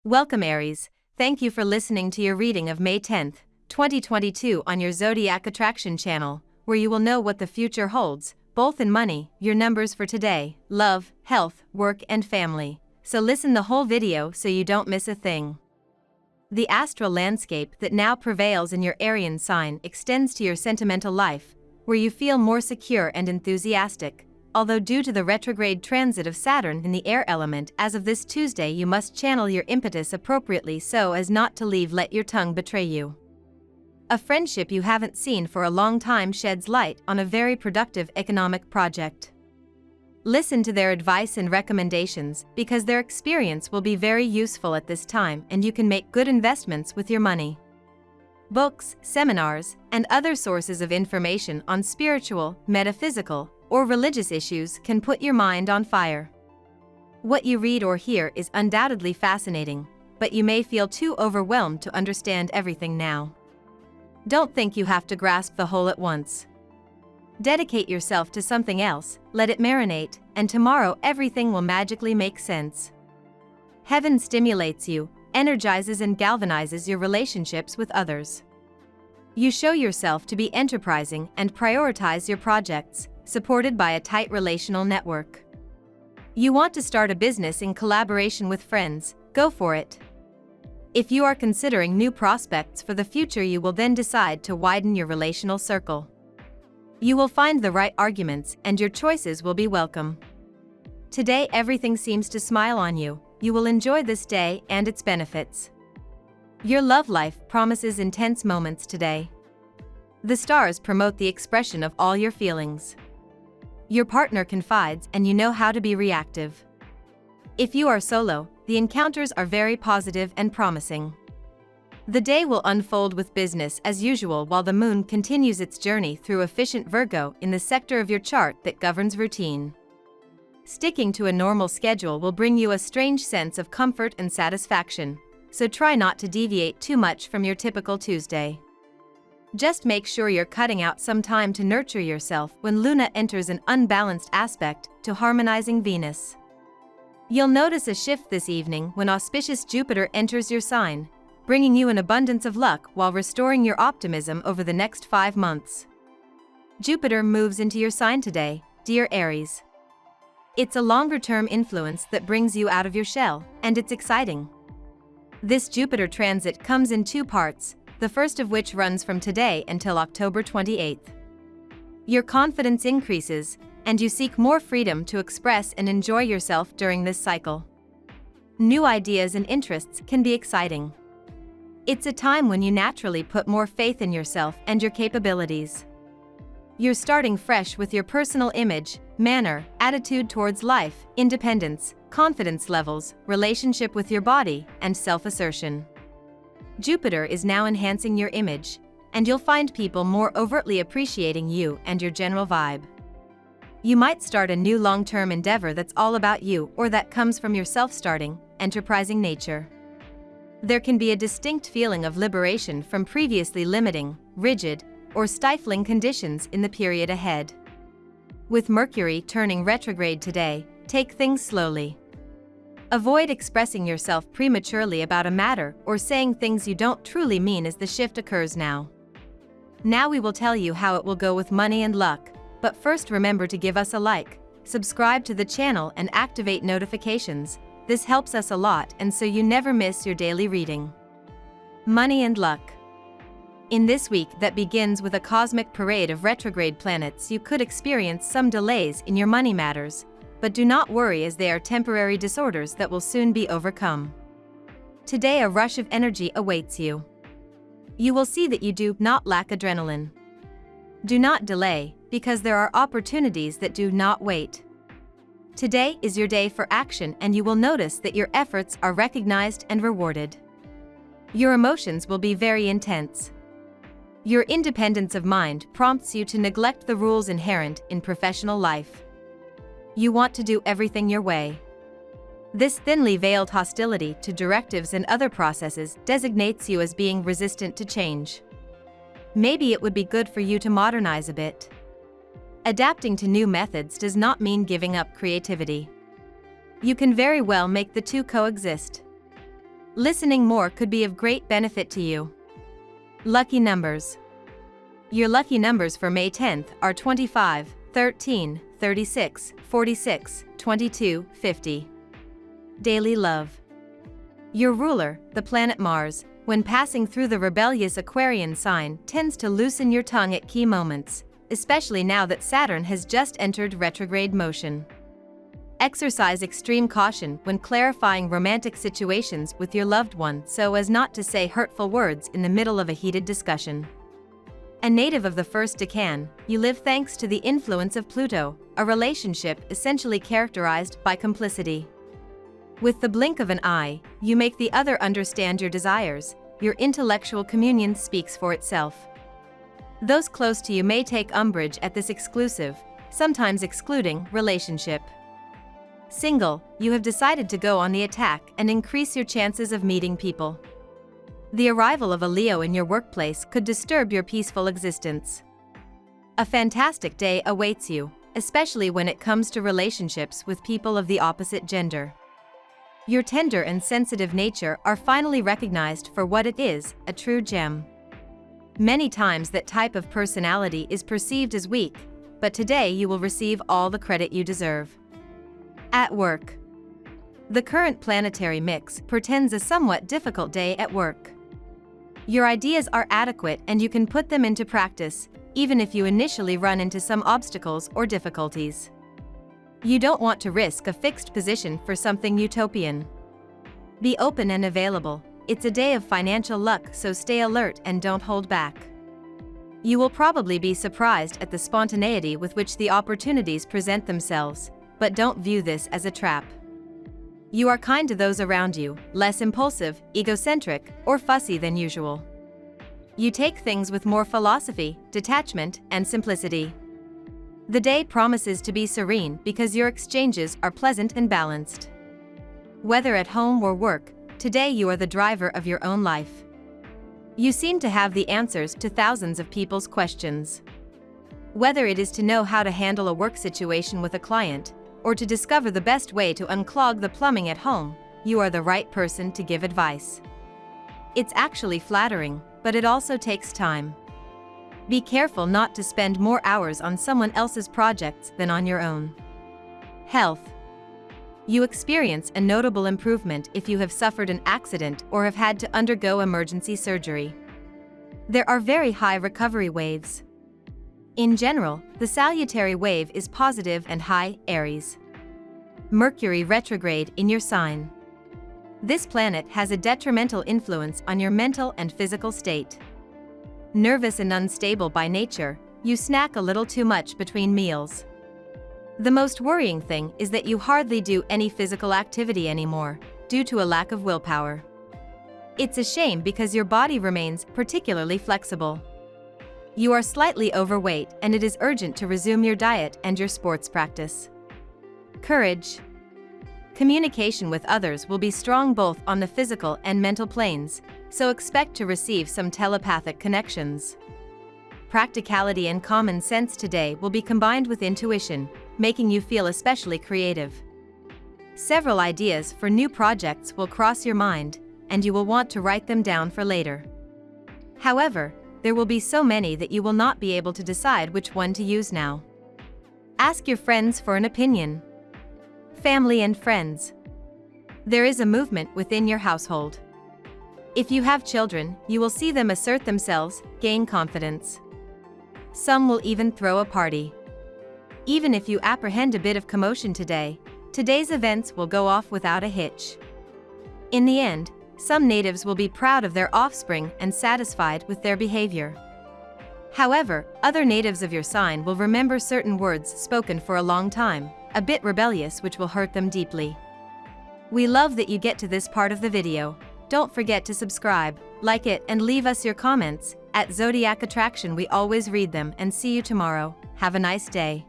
Welcome Aries, thank you for listening to your reading of May 10th, 2022 on your Zodiac Attraction channel, where you will know what the future holds, both in money, your numbers for today, love, health, work and family. So listen the whole video so you don't miss a thing. The astral landscape that now prevails in your Arian sign extends to your sentimental life, where you feel more secure and enthusiastic. Although due to the retrograde transit of Saturn in the air element as of this Tuesday, you must channel your impetus appropriately so as not to let your tongue betray you. A friendship you haven't seen for a long time sheds light on a very productive economic project. Listen to their advice and recommendations because their experience will be very useful at this time and you can make good investments with your money. Books, seminars, and other sources of information on spiritual, metaphysical, or religious issues can put your mind on fire. What you read or hear is undoubtedly fascinating, but you may feel too overwhelmed to understand everything now. Don't think you have to grasp the whole at once. Dedicate yourself to something else, let it marinate, and tomorrow everything will magically make sense. Heaven stimulates you, energizes and galvanizes your relationships with others. You show yourself to be enterprising and prioritize your projects, supported by a tight relational network. You want to start a business in collaboration with friends, go for it. If you are considering new prospects for the future, you will then decide to widen your relational circle. You will find the right arguments and your choices will be welcome. Today everything seems to smile on you, you will enjoy this day and its benefits. Your love life promises intense moments today. The stars promote the expression of all your feelings. Your partner confides and you know how to be reactive. If you are solo, the encounters are very positive and promising. The day will unfold with business as usual while the moon continues its journey through efficient Virgo in the sector of your chart that governs routine. Sticking to a normal schedule will bring you a strange sense of comfort and satisfaction, so try not to deviate too much from your typical Tuesday. Just make sure you're cutting out some time to nurture yourself when Luna enters an unbalanced aspect to harmonizing Venus. You'll notice a shift this evening when auspicious Jupiter enters your sign, bringing you an abundance of luck while restoring your optimism over the next 5 months. Jupiter moves into your sign today, dear Aries. It's a longer-term influence that brings you out of your shell, and it's exciting. This Jupiter transit comes in 2 parts, the first of which runs from today until October 28th. Your confidence increases, and you seek more freedom to express and enjoy yourself during this cycle. New ideas and interests can be exciting. It's a time when you naturally put more faith in yourself and your capabilities. You're starting fresh with your personal image, manner, attitude towards life, independence, confidence levels, relationship with your body, and self-assertion. Jupiter is now enhancing your image, and you'll find people more overtly appreciating you and your general vibe. You might start a new long-term endeavor that's all about you or that comes from your self-starting, enterprising nature. There can be a distinct feeling of liberation from previously limiting, rigid, or stifling conditions in the period ahead. With Mercury turning retrograde today, take things slowly. Avoid expressing yourself prematurely about a matter or saying things you don't truly mean as the shift occurs now. Now we will tell you how it will go with money and luck, but first remember to give us a like, subscribe to the channel and activate notifications. This helps us a lot and so you never miss your daily reading. Money and luck. In this week that begins with a cosmic parade of retrograde planets, you could experience some delays in your money matters, but do not worry as they are temporary disorders that will soon be overcome. Today a rush of energy awaits you. You will see that you do not lack adrenaline. Do not delay, because there are opportunities that do not wait. Today is your day for action and you will notice that your efforts are recognized and rewarded. Your emotions will be very intense. Your independence of mind prompts you to neglect the rules inherent in professional life. You want to do everything your way. This thinly veiled hostility to directives and other processes designates you as being resistant to change. Maybe it would be good for you to modernize a bit. Adapting to new methods does not mean giving up creativity. You can very well make the two coexist. Listening more could be of great benefit to you. Lucky numbers. Your lucky numbers for May 10th are 25, 13, 36, 46, 22, 50. Daily love. Your ruler, the planet Mars, when passing through the rebellious Aquarian sign, tends to loosen your tongue at key moments, especially now that Saturn has just entered retrograde motion. Exercise extreme caution when clarifying romantic situations with your loved one so as not to say hurtful words in the middle of a heated discussion. A native of the first decan, you live thanks to the influence of Pluto, a relationship essentially characterized by complicity. With the blink of an eye, you make the other understand your desires. Your intellectual communion speaks for itself. Those close to you may take umbrage at this exclusive, sometimes excluding, relationship. Single, you have decided to go on the attack and increase your chances of meeting people. The arrival of a Leo in your workplace could disturb your peaceful existence. A fantastic day awaits you, especially when it comes to relationships with people of the opposite gender. Your tender and sensitive nature are finally recognized for what it is, a true gem. Many times that type of personality is perceived as weak, but today you will receive all the credit you deserve. At work. The current planetary mix portends a somewhat difficult day at work. Your ideas are adequate and you can put them into practice, even if you initially run into some obstacles or difficulties. You don't want to risk a fixed position for something utopian. Be open and available. It's a day of financial luck, so stay alert and don't hold back. You will probably be surprised at the spontaneity with which the opportunities present themselves, but don't view this as a trap. You are kind to those around you, less impulsive, egocentric, or fussy than usual. You take things with more philosophy, detachment, and simplicity. The day promises to be serene because your exchanges are pleasant and balanced. Whether at home or work, today you are the driver of your own life. You seem to have the answers to thousands of people's questions. Whether it is to know how to handle a work situation with a client, or to discover the best way to unclog the plumbing at home, you are the right person to give advice. It's actually flattering, but it also takes time. Be careful not to spend more hours on someone else's projects than on your own. Health. You experience a notable improvement if you have suffered an accident or have had to undergo emergency surgery. There are very high recovery waves. In general, the salutary wave is positive and high, Aries. Mercury retrograde in your sign. This planet has a detrimental influence on your mental and physical state. Nervous and unstable by nature, you snack a little too much between meals. The most worrying thing is that you hardly do any physical activity anymore, due to a lack of willpower. It's a shame because your body remains particularly flexible. You are slightly overweight and it is urgent to resume your diet and your sports practice. Courage. Communication with others will be strong both on the physical and mental planes, so expect to receive some telepathic connections. Practicality and common sense today will be combined with intuition, making you feel especially creative. Several ideas for new projects will cross your mind, and you will want to write them down for later. However, there will be so many that you will not be able to decide which one to use now. Ask your friends for an opinion. Family and friends. There is a movement within your household. If you have children, you will see them assert themselves, gain confidence. Some will even throw a party. Even if you apprehend a bit of commotion today, today's events will go off without a hitch. In the end, some natives will be proud of their offspring and satisfied with their behavior. However, other natives of your sign will remember certain words spoken for a long time, a bit rebellious, which will hurt them deeply. We love that you get to this part of the video. Don't forget to subscribe, like it, and leave us your comments. At Zodiac Attraction we always read them, and see you tomorrow. Have a nice day.